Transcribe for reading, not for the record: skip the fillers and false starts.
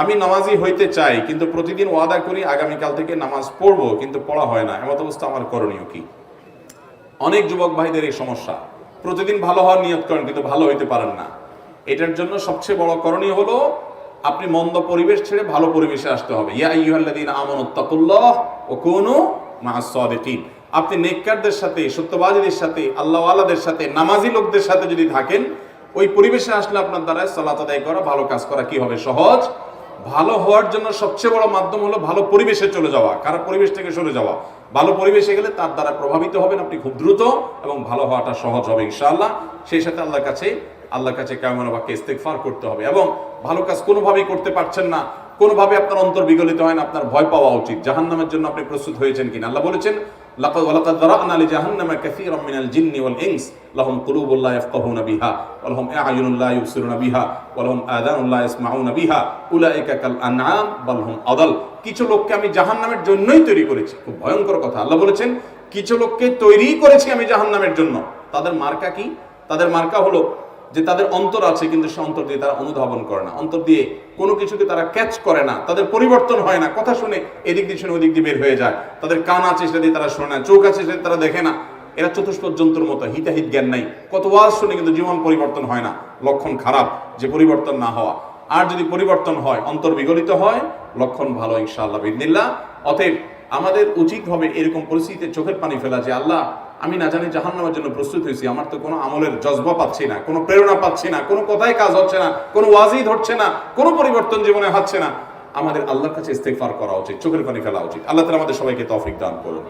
আমি নামাজি হইতে চাই, কিন্তু প্রতিদিন ওয়াদা করি আগামীকাল থেকে নামাজ পড়বো, কিন্তু পড়া হয় না, এমত অবস্থা আমার করণীয় কি? অনেক যুবক ভাইদের এই সমস্যা, প্রতিদিন ভালো হওয়ার নিয়ত করেন কিন্তু ভালো হইতে পারেন না। এটার জন্য সবচেয়ে বড় করণীয় হলো আপনি মন্দ পরিবেশ ছেড়ে ভালো পরিবেশে আসতে হবে। ইয়া আইয়ুহাল্লাযীনা আমানুত্তাকুল্লাহ ওয়া কুনু মা'আস সাদিকিন। আপনি নেককারদের সাথে, সত্যবাদীদের সাথে, আল্লাহওয়ালাদের সাথে, নামাজি লোকদের সাথে যদি থাকেন, ওই পরিবেশে আসলে আপনার দ্বারা সালাত আদায় করা, ভালো কাজ করা কি হবে? সহজ। ভালো হওয়ার জন্য সবচেয়ে বড় মাধ্যম হলো ভালো পরিবেশে চলে যাওয়া, খারাপ পরিবেশ থেকে সরে যাওয়া। ভালো পরিবেশে গেলে তার দ্বারা প্রভাবিত হবেন আপনি খুব দ্রুত, এবং ভালো হওয়াটা সহজ হবে ইনশাআল্লাহ। সেই সাথে আল্লাহর কাছে কায়মান বাক্যে ইস্তেগফার করতে হবে। এবং ভালো কাজ কোনোভাবেই করতে পারছেন না, কোনোভাবে আপনার অন্তর বিগলিত হয় না, আপনার ভয় পাওয়া উচিত। জাহান্নামের জন্য আপনি প্রস্তুত হয়েছেন কিনা? আল্লাহ বলেছেন, লাকাদ যারা'না লিজাহান্নামা কাসীরাম মিনাল জিন্নি ওয়াল ইনস লাহুম কুলুবুন লা ইয়াফকাহুনা বিহা ওয়া লাহুম আ'য়ুনুন লা ইবসিরুনা বিহা ওয়া লাহুম আযানুন লা ইয়াসমাউনা বিহা উলাইকা কাল আনআম বাল হুম আদাল। কিছু লোককে আমি জাহান্নামের জন্যই তৈরি করেছি। খুব ভয়ঙ্কর কথা। আল্লাহ বলেছেন, কিছু লোককে তৈরি করেছি আমি জাহান্নামের জন্য। তাদের মার্কা কি? তাদের মার্কা হলো যে তাদের অন্তর আছে, কিন্তু সে অন্তর দিয়ে তারা অনুধাবন করে না, অন্তর দিয়ে কোনো কিছুকে তারা ক্যাচ করে না, তাদের পরিবর্তন হয় না। কথা শুনে এদিক দিয়ে শুনে ওদিক দিয়ে বের হয়ে যায়। তাদের কান আছে সেটা দিয়ে তারা শোনে না, চোখ আছে সেটা তারা দেখে না। এরা চতুষ্পদ জন্তুর মতো, হিতাহিত জ্ঞান নাই। কত ওয়াজ শুনে কিন্তু জীবন পরিবর্তন হয় না। লক্ষণ খারাপ যে পরিবর্তন না হওয়া। আর যদি পরিবর্তন হয়, অন্তর বিগলিত হয়, লক্ষণ ভালো ইনশাআল্লাহ বিইذনিল্লাহ। অতএব আমাদের উচিত হবে এরকম পরিস্থিতিতে চোখের পানি ফেলা, যে আল্লাহ, আমি না জানি জাহান্নামের জন্য প্রস্তুত হয়েছি, আমার তো কোনো আমলের জজবা পাচ্ছি না, কোনো প্রেরণা পাচ্ছি না, কোনো কথায় কাজ হচ্ছে না, কোনো ওয়াজই ধরছে না, কোনো পরিবর্তন জীবনে হচ্ছে না। আমাদের আল্লাহর কাছে ইস্তেগফার করা উচিত, চোখের পানি ফেলা উচিত। আল্লাহ তাআলা আমাদের সবাইকে তৌফিক দান করুন।